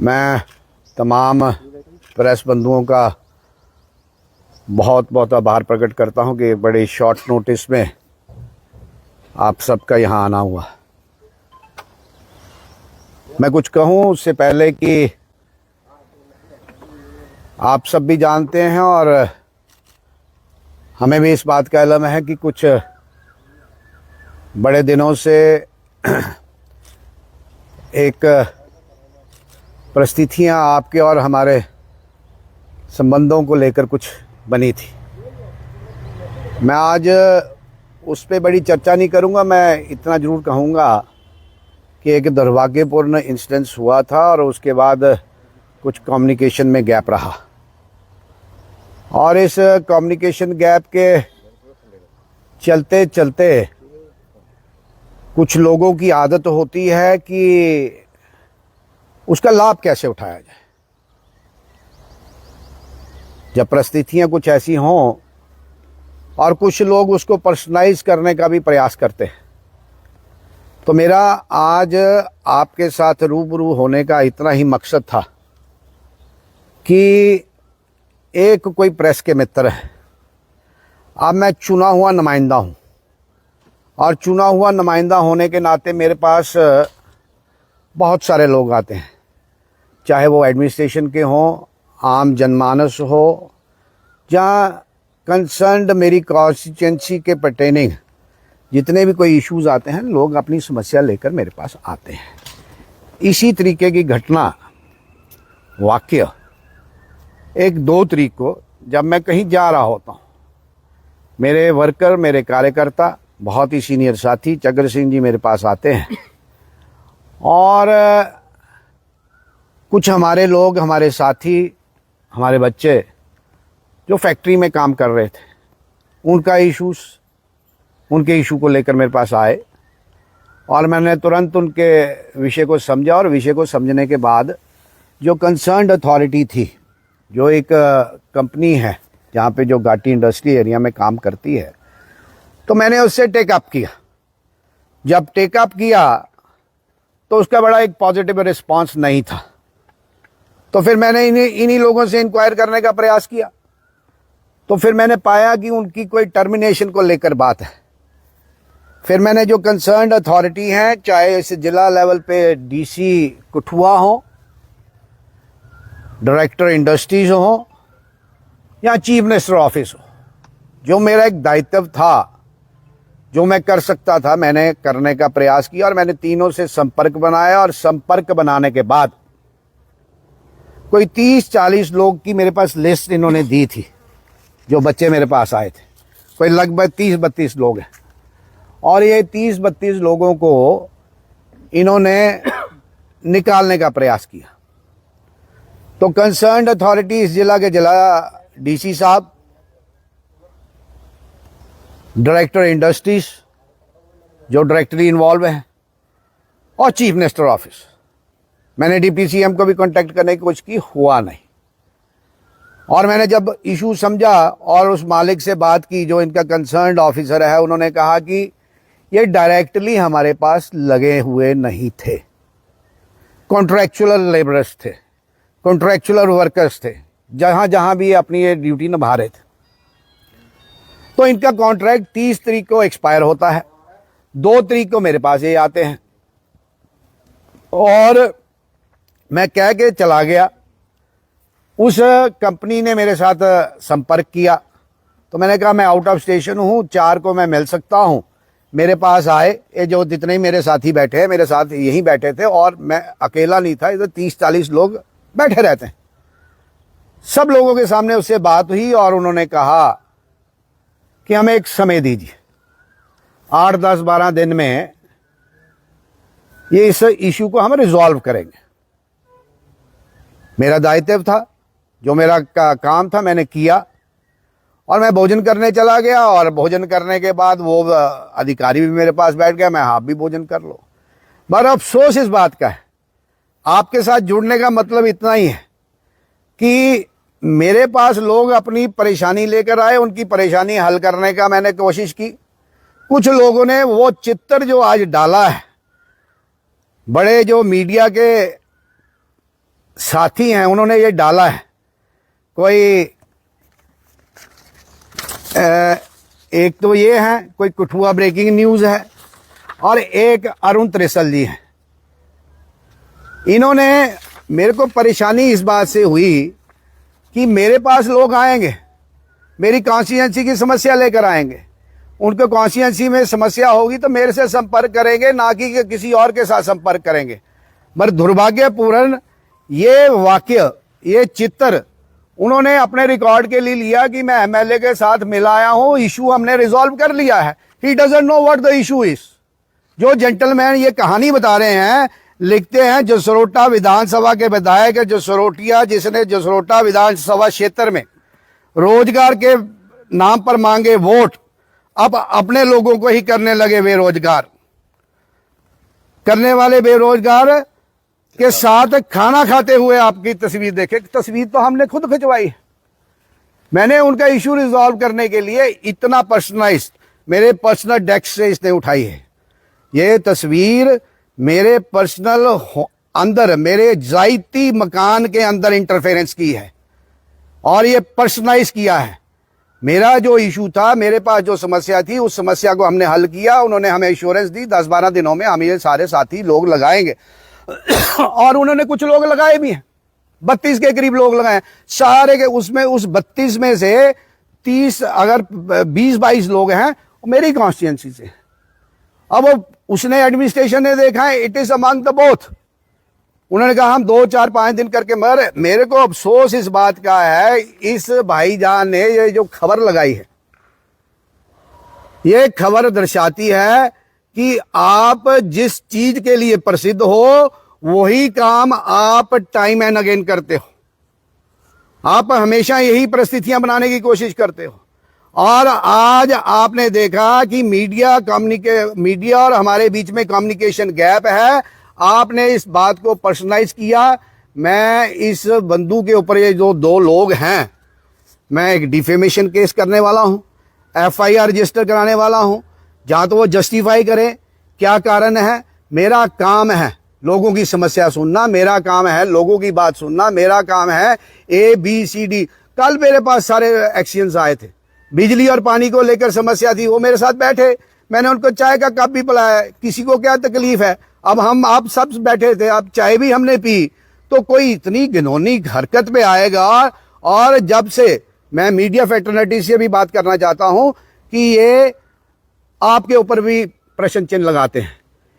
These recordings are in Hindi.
मैं तमाम प्रेस बंधुओं का बहुत बहुत आभार प्रकट करता हूं कि बड़े शॉर्ट नोटिस में आप सबका यहाँ आना हुआ। मैं कुछ कहूं उससे पहले कि आप सब भी जानते हैं और हमें भी इस बात का इल्म है कि कुछ बड़े दिनों से एक परिस्थितियां आपके और हमारे संबंधों को लेकर कुछ बनी थी। मैं आज उस पर बड़ी चर्चा नहीं करूंगा। मैं इतना ज़रूर कहूंगा कि एक दुर्भाग्यपूर्ण इंसिडेंस हुआ था और उसके बाद कुछ कम्युनिकेशन में गैप रहा और इस कम्युनिकेशन गैप के चलते चलते कुछ लोगों की आदत होती है कि उसका लाभ कैसे उठाया जाए। जब परिस्थितियां कुछ ऐसी हों और कुछ लोग उसको पर्सनलाइज करने का भी प्रयास करते हैं, तो मेरा आज आपके साथ रूबरू होने का इतना ही मकसद था कि एक कोई प्रेस के मित्र है। अब मैं चुना हुआ नुमाइंदा हूं और चुना हुआ नुमाइंदा होने के नाते मेरे पास बहुत सारे लोग आते हैं, चाहे वो एडमिनिस्ट्रेशन के हों, आम जनमानस हो, जहाँ कंसर्न्ड मेरी कॉन्स्टिट्यूंसी के पर्टेनिंग जितने भी कोई इश्यूज आते हैं, लोग अपनी समस्या लेकर मेरे पास आते हैं। इसी तरीके की घटना वाकया 1-2 तारीख को जब मैं कहीं जा रहा होता हूँ, मेरे वर्कर, मेरे कार्यकर्ता, बहुत ही सीनियर साथी चक्र सिंह जी मेरे पास आते हैं और कुछ हमारे लोग, हमारे साथी, हमारे बच्चे जो फैक्ट्री में काम कर रहे थे, उनके इशू को लेकर मेरे पास आए और मैंने तुरंत उनके विषय को समझा और विषय को समझने के बाद जो कंसर्न्ड अथॉरिटी थी, जो एक कंपनी है जहाँ पे जो घाटी इंडस्ट्री एरिया में काम करती है, तो मैंने उससे टेकअप किया। जब टेकअप किया तो उसका बड़ा एक पॉजिटिव रिस्पांस नहीं था, तो फिर मैंने इन्हीं लोगों से इंक्वायर करने का प्रयास किया। तो फिर मैंने पाया कि उनकी कोई टर्मिनेशन को लेकर बात है। फिर मैंने जो कंसर्न्ड अथॉरिटी हैं, चाहे इस जिला लेवल पे डीसी कठुआ हो, डायरेक्टर इंडस्ट्रीज हो या चीफ मिनिस्टर ऑफिस हो, जो मेरा एक दायित्व था, जो मैं कर सकता था, मैंने करने का प्रयास किया और मैंने तीनों से संपर्क बनाया। और संपर्क बनाने के बाद कोई 30-40 लोग की मेरे पास लिस्ट इन्होंने दी थी, जो बच्चे मेरे पास आए थे। कोई लगभग 30-32 लोग हैं और ये 30-32 लोगों को इन्होंने निकालने का प्रयास किया। तो कंसर्न्ड अथॉरिटी इस जिला के जिला डीसी साहब, डायरेक्टर इंडस्ट्रीज जो डायरेक्टरी इन्वॉल्व है, और चीफ मिनिस्टर ऑफिस। मैंने डीपीसीएम को भी कांटेक्ट करने की कोशिश की, हुआ नहीं। और मैंने जब इशू समझा और उस मालिक से बात की जो इनका कंसर्न्ड ऑफिसर है, उन्होंने कहा कि ये डायरेक्टली हमारे पास लगे हुए नहीं थे, कॉन्ट्रैक्चुअल लेबरर्स थे, कॉन्ट्रैक्चुअल वर्कर्स थे, जहां जहां भी अपनी ये ड्यूटी निभा रहे थे। तो इनका कॉन्ट्रैक्ट 30 तारीख को एक्सपायर होता है, 2 तारीख को मेरे पास ये आते हैं और मैं कह के चला गया। उस कंपनी ने मेरे साथ संपर्क किया, तो मैंने कहा मैं आउट ऑफ स्टेशन हूँ, 4 को मैं मिल सकता हूँ। मेरे पास आए, ये जो जितने ही मेरे साथी बैठे हैं, मेरे साथ यहीं बैठे थे और मैं अकेला नहीं था, इधर 30-40 लोग बैठे रहते हैं। सब लोगों के सामने उससे बात हुई और उन्होंने कहा कि हमें एक समय दीजिए, 8-10-12 दिन में ये इस इशू को हम रिजॉल्व करेंगे। मेरा दायित्व था, जो मेरा काम था मैंने किया और मैं भोजन करने चला गया और भोजन करने के बाद वो अधिकारी भी मेरे पास बैठ गया, मैं आप भी भोजन कर लो। पर अफसोस इस बात का है, आपके साथ जुड़ने का मतलब इतना ही है कि मेरे पास लोग अपनी परेशानी लेकर आए, उनकी परेशानी हल करने का मैंने कोशिश की। कुछ लोगों ने वो चित्र जो आज डाला है, बड़े जो मीडिया के साथी हैं उन्होंने ये डाला है, कोई एक तो ये है, कोई कठुआ ब्रेकिंग न्यूज़ है, और एक अरुण त्रिसल जी हैं। इन्होंने मेरे को परेशानी इस बात से हुई कि मेरे पास लोग आएंगे, मेरी कॉन्स्टिट्यूंसी की समस्या लेकर आएंगे, उनको कॉन्स्टिट्यूंसी में समस्या होगी तो मेरे से संपर्क करेंगे, ना कि किसी और के साथ संपर्क करेंगे। मगर दुर्भाग्यपूर्ण ये वाक्य, ये चित्र उन्होंने अपने रिकॉर्ड के लिए लिया कि मैं एमएलए के साथ मिलाया हूं, इशू हमने रिजॉल्व कर लिया है। He doesn't know what the issue is. जो जेंटलमैन ये कहानी बता रहे हैं, लिखते हैं जसरोटा विधानसभा के विधायक है जसरोटिया, जिसने जसरोटा विधानसभा क्षेत्र में रोजगार के नाम पर मांगे वोट, अब अपने लोगों को ही करने लगे बेरोजगार। करने वाले बेरोजगार के साथ खाना खाते हुए आपकी तस्वीर देखे, तस्वीर तो हमने खुद खिंचवाई। मैंने उनका इशू रिजॉल्व करने के लिए इतना पर्सनलाइज मेरे पर्सनल डेस्क से इसने उठाई है। ये तस्वीर मेरे पर्सनल अंदर, मेरे जायती मकान के अंदर इंटरफेरेंस की है और ये पर्सनलाइज किया है। मेरा जो इशू था, मेरे पास जो समस्या थी, उस समस्या को हमने हल किया। उन्होंने हमें एश्योरेंस दी 10-12 दिनों में हम ये सारे साथी लोग लगाएंगे और उन्होंने कुछ लोग लगाए भी हैं, 32 के करीब लोग लगाए सारे के। उसमें उस 32 में से 30 अगर 20-22 लोग हैं मेरी कॉन्स्टिट्यूंसी से। अब उसने एडमिनिस्ट्रेशन ने देखा है it is among the both. उन्होंने कहा हम 2-4-5 दिन करके, मगर मेरे को अफसोस इस बात का है, इस भाईजान ने ये जो खबर लगाई है, ये खबर दर्शाती है कि आप जिस चीज के लिए प्रसिद्ध हो वही काम आप टाइम एंड अगेन करते हो। आप हमेशा यही परिस्थितियां बनाने की कोशिश करते हो। और आज आपने देखा कि मीडिया और हमारे बीच में कम्युनिकेशन गैप है। आपने इस बात को पर्सनलाइज किया। मैं इस बंधु के ऊपर, ये जो 2 लोग हैं, मैं एक डिफेमेशन केस करने वाला हूं, एफआईआर रजिस्टर कराने वाला हूं, जहां तो वो जस्टिफाई करें क्या कारण है। मेरा काम है लोगों की समस्या सुनना, मेरा काम है लोगों की बात सुनना, मेरा काम है ABCD। कल मेरे पास सारे एक्शंस आए थे, बिजली और पानी को लेकर समस्या थी, वो मेरे साथ बैठे, मैंने उनको चाय का कप भी पिलाया। किसी को क्या तकलीफ है? अब आप सब बैठे थे, अब चाय भी हमने पी, तो कोई इतनी घिनौनी हरकत पे आएगा। और जब से मैं मीडिया फ्रेटर्निटी से भी बात करना चाहता हूं कि ये आपके ऊपर भी प्रश्न चिन्ह लगाते हैं।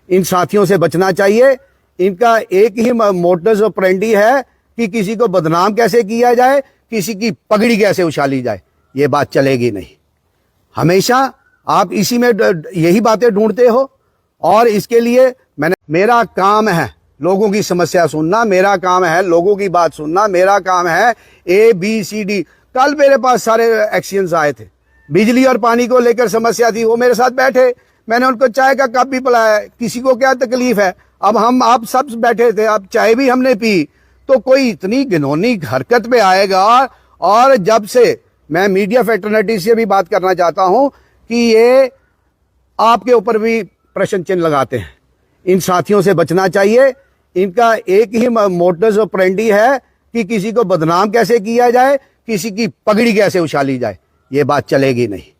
इन साथियों से बचना चाहिए। इनका एक ही मोटस ऑपरेंडी है कि किसी को बदनाम कैसे किया जाए, किसी की पगड़ी कैसे उछाली जाए। ये बात चलेगी नहीं। हमेशा आप इसी में यही बातें ढूंढते हो और इसके लिए मेरा काम है लोगों की समस्या सुनना, मेरा काम है लोगों की बात सुनना, मेरा काम है ABCD। कल मेरे पास सारे एक्शंस आए थे, बिजली और पानी को लेकर समस्या थी, वो मेरे साथ बैठे, मैंने उनको चाय का कप भी पिलाया। किसी को क्या तकलीफ है? अब आप सब बैठे थे, अब चाय भी हमने पी, तो कोई इतनी घिनौनी हरकत पे आएगा। और जब से मैं मीडिया फ्रेटर्निटी से भी बात करना चाहता हूं कि ये आपके ऊपर भी प्रश्न चिन्ह लगाते हैं। इन साथियों से बचना चाहिए। इनका एक ही मोटस ऑपरेंडी है कि किसी को बदनाम कैसे किया जाए, किसी की पगड़ी कैसे उछाली जाए। ये बात चलेगी नहीं।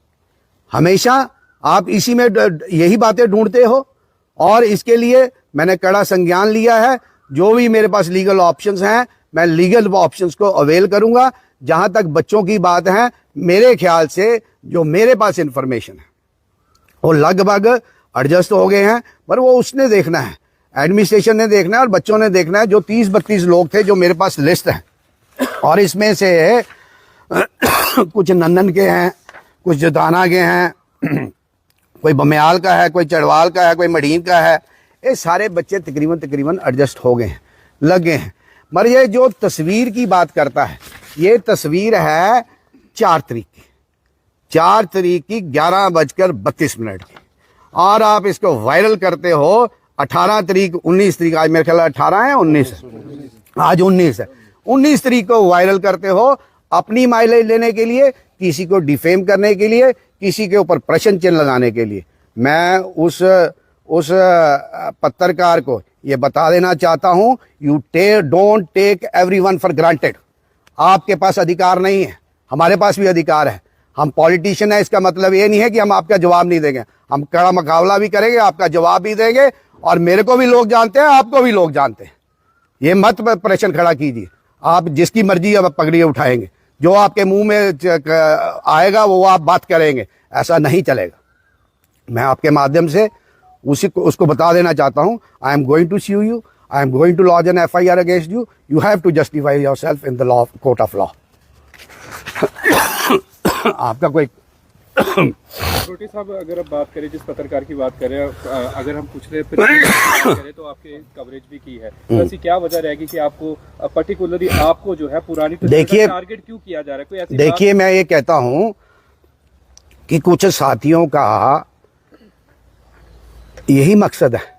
हमेशा आप इसी में यही बातें ढूंढते हो और इसके लिए मैंने कड़ा संज्ञान लिया है। जो भी मेरे पास लीगल ऑप्शंस हैं, मैं लीगल ऑप्शंस को अवेल करूंगा। जहां तक बच्चों की बात है, मेरे ख्याल से जो मेरे पास इंफॉर्मेशन है वो लगभग एडजस्ट हो गए हैं, पर वो उसने देखना है, एडमिनिस्ट्रेशन ने देखना है और बच्चों ने देखना है। जो 30-32 लोग थे जो मेरे पास लिस्ट है, और इसमें से कुछ नंदन के हैं, कुछ जताना के हैं, कोई बमयाल का है, कोई चढ़वाल का है, कोई मढ़ीन का है। ये सारे बच्चे तकरीबन एडजस्ट हो गए हैं, लग गए हैं। मगर ये जो तस्वीर की बात करता है, ये तस्वीर है 4 तारीख की, 4 तारीख की 11:32 की, और आप इसको वायरल करते हो 18 तारीख, 19 तारीख, आज मेरे ख्याल 18 है, 19 है, आज 19 है, 19 तारीख को वायरल करते हो अपनी माइलेज लेने के लिए, किसी को डिफेम करने के लिए, किसी के ऊपर प्रश्न चिन्ह लगाने के लिए। मैं उस पत्रकार को ये बता देना चाहता हूं, you don't take everyone for granted. आपके पास अधिकार नहीं है, हमारे पास भी अधिकार है। हम पॉलिटिशियन है, इसका मतलब ये नहीं है कि हम आपका जवाब नहीं देंगे। हम कड़ा मुकाबला भी करेंगे, आपका जवाब भी देंगे। और मेरे को भी लोग जानते हैं, आपको भी लोग जानते हैं। ये मत प्रश्न खड़ा कीजिए। आप जिसकी मर्जी अब पगड़ी उठाएंगे, जो आपके मुंह में आएगा वो आप बात करेंगे, ऐसा नहीं चलेगा। मैं आपके माध्यम से उसको बता देना चाहता हूं, I am going to sue you, I am going to lodge an FIR against you. You have to justify yourself in the law, court of law. आपका कोई छोटी साहब, अगर आप बात करें, जिस पत्रकार की बात करें, अगर हम पूछ रहे करें तो आपके कवरेज भी की है, तो ऐसी क्या वजह रहेगी कि आपको पर्टिकुलरली आपको जो है पुरानी देखिए टारगेट क्यों किया जा रहा है? कोई ऐसी देखिए, मैं ये कहता हूं कि कुछ साथियों का यही मकसद है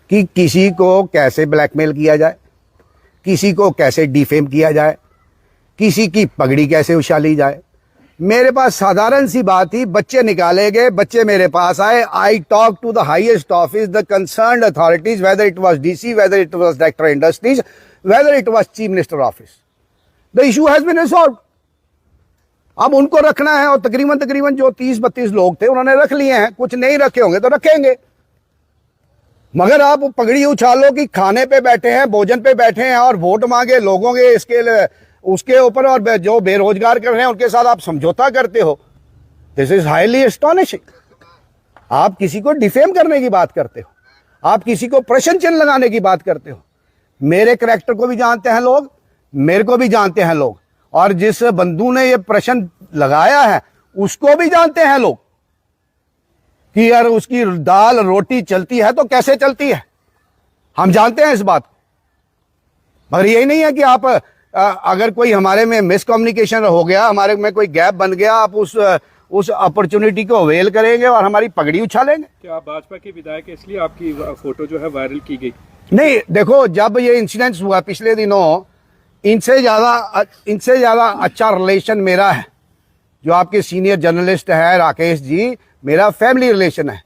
कि किसी को कैसे ब्लैकमेल किया जाए, किसी को कैसे डिफेम किया जाए, किसी की पगड़ी कैसे उछाली जाए। मेरे पास साधारण सी बात थी, बच्चे निकाले गए, बच्चे मेरे पास आए। I talk to the highest office, the concerned authorities, whether it was DC, whether it was director industries, whether it was chief minister office. The issue has been resolved. अब उनको रखना है, और तकरीबन जो 30-32 लोग थे उन्होंने रख लिए हैं। कुछ नहीं रखे होंगे तो रखेंगे, मगर आप पगड़ी उछालो कि खाने पे बैठे हैं, भोजन पे बैठे हैं और वोट मांगे लोगों के इसके उसके ऊपर, और जो बेरोजगार कर रहे हैं उनके साथ आप समझौता करते हो। This is highly astonishing. आप किसी को डिफेम करने की बात करते हो, आप किसी को प्रश्न चिन्ह लगाने की बात करते हो। मेरे कैरेक्टर को भी जानते हैं लोग, मेरे को भी जानते हैं लोग, और जिस बंधु ने ये प्रश्न लगाया है उसको भी जानते हैं लोग कि यार उसकी दाल रोटी चलती है तो कैसे चलती है, हम जानते हैं इस बात को। मगर यही नहीं है कि आप अगर कोई हमारे में मिसकम्युनिकेशन हो गया, हमारे में कोई गैप बन गया, आप उस अपॉर्चुनिटी को अवेल करेंगे और हमारी पगड़ी उछालेंगे। क्या आप भाजपा के विधायक हैं इसलिए आपकी फोटो जो है वायरल की गई? नहीं, देखो, जब ये इंसिडेंट हुआ पिछले दिनों, इनसे ज्यादा अच्छा रिलेशन मेरा है। जो आपके सीनियर जर्नलिस्ट है राकेश जी, मेरा फैमिली रिलेशन है।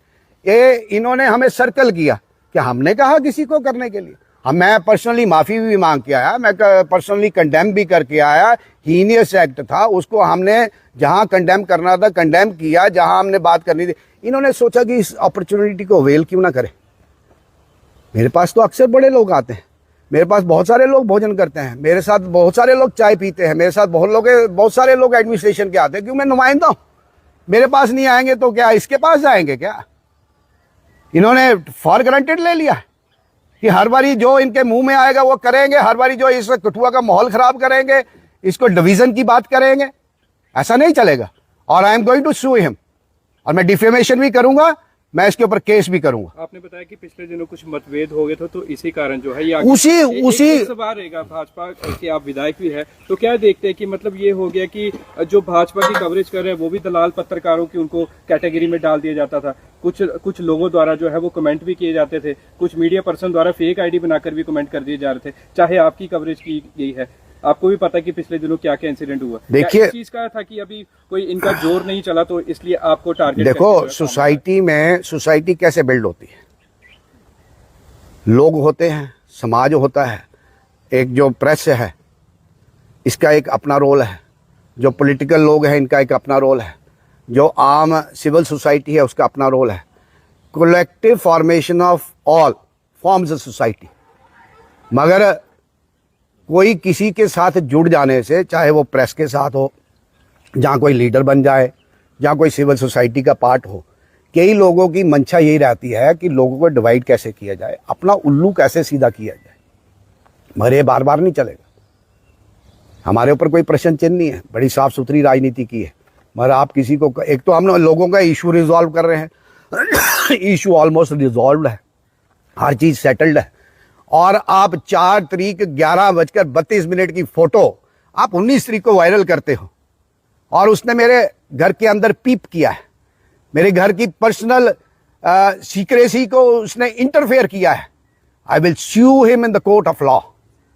ये इन्होंने हमें सर्कल किया कि हमने कहा किसी को करने के लिए। मैं पर्सनली माफी भी मांग के आया, मैं पर्सनली कंडेम भी करके आया। हीनियस एक्ट था, उसको हमने जहां कंडेम करना था कंडेम किया, जहां हमने बात करनी थी। इन्होंने सोचा कि इस अपॉर्चुनिटी को अवेल क्यों ना करें। मेरे पास तो अक्सर बड़े लोग आते हैं, मेरे पास बहुत सारे लोग भोजन करते हैं, मेरे साथ बहुत सारे लोग चाय पीते हैं, मेरे साथ बहुत सारे लोग एडमिनिस्ट्रेशन के आते हैं, क्योंकि मैं नुमाइंदा हूं। मेरे पास नहीं आएंगे तो क्या इसके पास जाएंगे क्या? इन्होंने फॉर ग्रांटेड ले लिया कि हर बारी जो इनके मुंह में आएगा वो करेंगे, हर बारी जो इस कठुआ का माहौल खराब करेंगे, इसको डिवीजन की बात करेंगे। ऐसा नहीं चलेगा। और I am going to sue him, और मैं डिफेमेशन भी करूंगा, मैं इसके ऊपर केस भी करूंगा। आपने बताया कि पिछले दिनों कुछ मतभेद हो गए थे, तो इसी कारण जो है ये उसी सवाल रहेगा। भाजपा के आप विधायक भी है, तो क्या देखते हैं कि मतलब ये हो गया कि जो भाजपा की कवरेज कर रहे हैं वो भी दलाल पत्रकारों की उनको कैटेगरी में डाल दिया जाता था। कुछ लोगों द्वारा जो है वो कमेंट भी किए जाते थे, कुछ मीडिया पर्सन द्वारा फेक आईडी बनाकर भी कमेंट कर दिए जा रहे थे, चाहे आपकी कवरेज की गई है। आपको भी पता कि पिछले दिनों क्या क्या इंसिडेंट हुआ। देखिए, इस चीज का था कि अभी कोई इनका जोर नहीं चला तो इसलिए आपको टारगेट। देखो, सोसाइटी कैसे बिल्ड होती है, लोग होते हैं, समाज होता है, एक जो प्रेस है इसका एक अपना रोल है, जो पॉलिटिकल लोग हैं इनका एक अपना रोल है, जो आम सिविल सोसाइटी है उसका अपना रोल है। Collective formation of all forms a society. मगर कोई किसी के साथ जुड़ जाने से, चाहे वो प्रेस के साथ हो, जहाँ कोई लीडर बन जाए, जहाँ कोई सिविल सोसाइटी का पार्ट हो, कई लोगों की मंशा यही रहती है कि लोगों को डिवाइड कैसे किया जाए, अपना उल्लू कैसे सीधा किया जाए। मगर ये बार बार नहीं चलेगा। हमारे ऊपर कोई प्रश्न चिन्ह नहीं है, बड़ी साफ सुथरी राजनीति की है। मगर आप किसी को, एक तो हम लोगों का इशू रिजॉल्व कर रहे हैं इशू ऑलमोस्ट रिजॉल्व है, हर चीज सेटल्ड है। और आप 4 तारीख 11:32 की फोटो आप 19 तारीख को वायरल करते हो, और उसने मेरे घर के अंदर पीप किया है, मेरे घर की पर्सनल सीक्रेसी को उसने इंटरफेयर किया है। I will sue him in the court of law.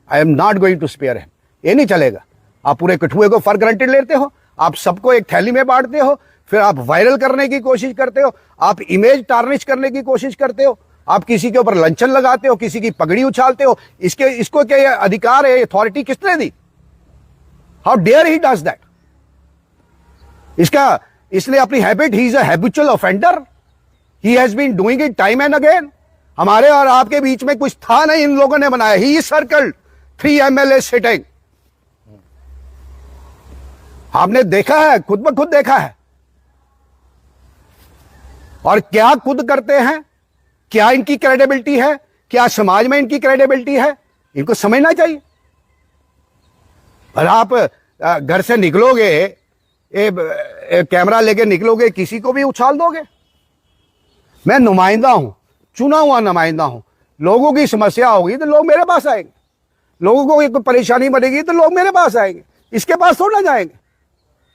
I am not going to spare him. ये नहीं चलेगा। आप पूरे कठुए को फॉर ग्रांटेड लेते हो, आप सबको एक थैली में बांटते हो, फिर आप वायरल करने की कोशिश करते हो, आप इमेज टार्निश करने की कोशिश करते हो, आप किसी के ऊपर लंचन लगाते हो, किसी की पगड़ी उछालते हो, इसको क्या ये अधिकार है, अथॉरिटी किसने दी? How dare he does that? इसलिए अपनी habit, he is a habitual offender, he has been doing it time and again. हमारे और आपके बीच में कुछ था नहीं, इन लोगों ने बनाया। He is circled 3 MLA sitting. आपने देखा है, खुद ब खुद देखा है। और क्या खुद करते हैं, क्या इनकी क्रेडिबिलिटी है, क्या समाज में इनकी क्रेडिबिलिटी है, इनको समझना चाहिए। और आप घर से निकलोगे, कैमरा लेके निकलोगे, किसी को भी उछाल दोगे। मैं नुमाइंदा हूं, चुना हुआ नुमाइंदा हूं। लोगों की समस्या होगी तो लोग मेरे पास आएंगे, लोगों को कोई परेशानी बनेगी तो लोग मेरे पास आएंगे, इसके पास थोड़ा ना जाएंगे।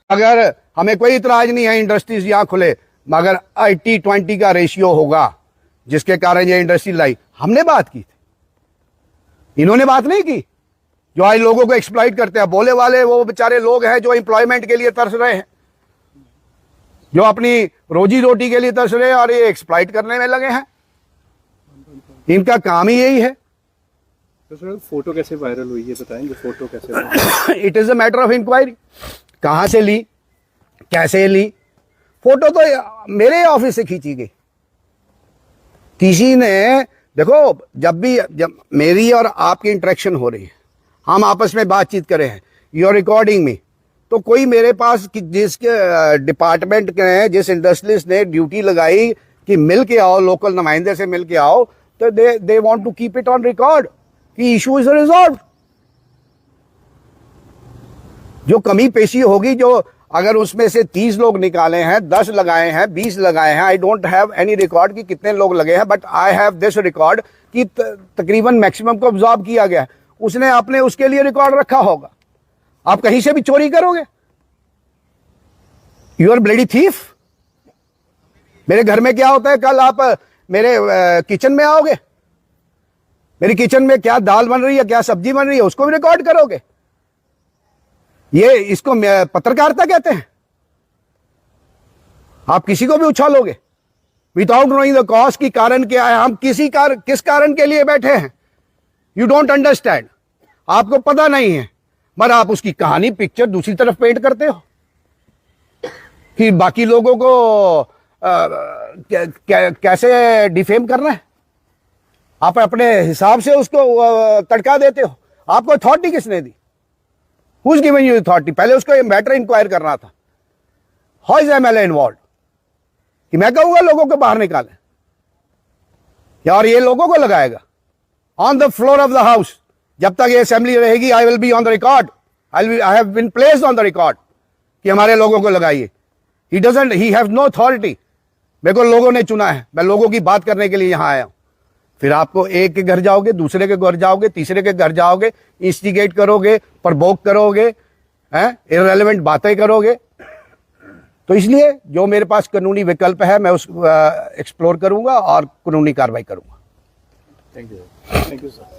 अगर हमें कोई इतराज नहीं है इंडस्ट्रीज यहां खुले, मगर 80-20 का रेशियो होगा जिसके कारण ये इंडस्ट्री लाई। हमने बात की थी, इन्होंने बात नहीं की। जो आज लोगों को एक्सप्लॉइट करते हैं, बोले वाले वो बेचारे लोग हैं जो एम्प्लॉयमेंट के लिए तरस रहे हैं, जो अपनी रोजी रोटी के लिए तरस रहे हैं, और ये एक्सप्लॉइट करने में लगे हैं। इनका काम ही यही है। तो सर फोटो कैसे वायरल हुई, ये बताएंगे? फोटो कैसे? It is a matter of inquiry. कहां से ली, कैसे ली? फोटो तो मेरे ऑफिस से खींची गई। किसी ने, देखो, जब मेरी और आपकी इंटरेक्शन हो रही है, हम आपस में बातचीत कर रहे हैं, यू आर रिकॉर्डिंग मी, तो कोई मेरे पास जिसके डिपार्टमेंट के, जिस इंडस्ट्रियलिस्ट ने ड्यूटी लगाई कि मिल के आओ, लोकल नुमाइंदे से मिल के आओ, तो they want to keep it on record कि इशू इज रिजॉल्व। जो कमी पेशी होगी, जो अगर उसमें से 30 लोग निकाले हैं, 10 लगाए हैं, 20 लगाए हैं, I don't have any record कि कितने लोग लगे हैं, but I have this record कि तकरीबन मैक्सिमम को ऑब्जॉर्व किया गया है। उसने अपने उसके लिए रिकॉर्ड रखा होगा। आप कहीं से भी चोरी करोगे, यू आर ब्लडी थीफ। मेरे घर में क्या होता है, कल आप मेरे किचन में आओगे, मेरी किचन में क्या दाल बन रही है, क्या सब्जी बन रही है, उसको भी रिकॉर्ड करोगे। ये इसको पत्रकारिता कहते हैं। आप किसी को भी उछालोगे विदाउट नोइंग द कॉज की कारण क्या है, हम किस कारण के लिए बैठे हैं, यू डोंट अंडरस्टैंड। आपको पता नहीं है, मगर आप उसकी कहानी, पिक्चर दूसरी तरफ पेंट करते हो कि बाकी लोगों को कैसे डिफेम करना है। आप अपने हिसाब से उसको तड़का देते हो। आपको अथॉरिटी किसने दी? Who is given you authority? पहले उसको ये मैटर इंक्वायर करना था। How is MLA involve? कि मैं कहूंगा लोगों को बाहर निकालें, और ये लोगों को लगाएगा on the floor of the house. जब तक ये असेंबली रहेगी, I will be on the record, I have been placed on the record कि हमारे लोगों को लगाइए। He have no authority. मेरे को लोगों ने चुना है, मैं लोगों की बात करने के लिए यहां आया हूं। फिर आपको एक के घर जाओगे, दूसरे के घर जाओगे, तीसरे के घर जाओगे, इंस्टिगेट करोगे, प्रवोक करोगे, इररेलेवेंट बातें करोगे। तो इसलिए जो मेरे पास कानूनी विकल्प है, मैं उसको एक्सप्लोर करूंगा और कानूनी कार्रवाई करूंगा। Thank you sir.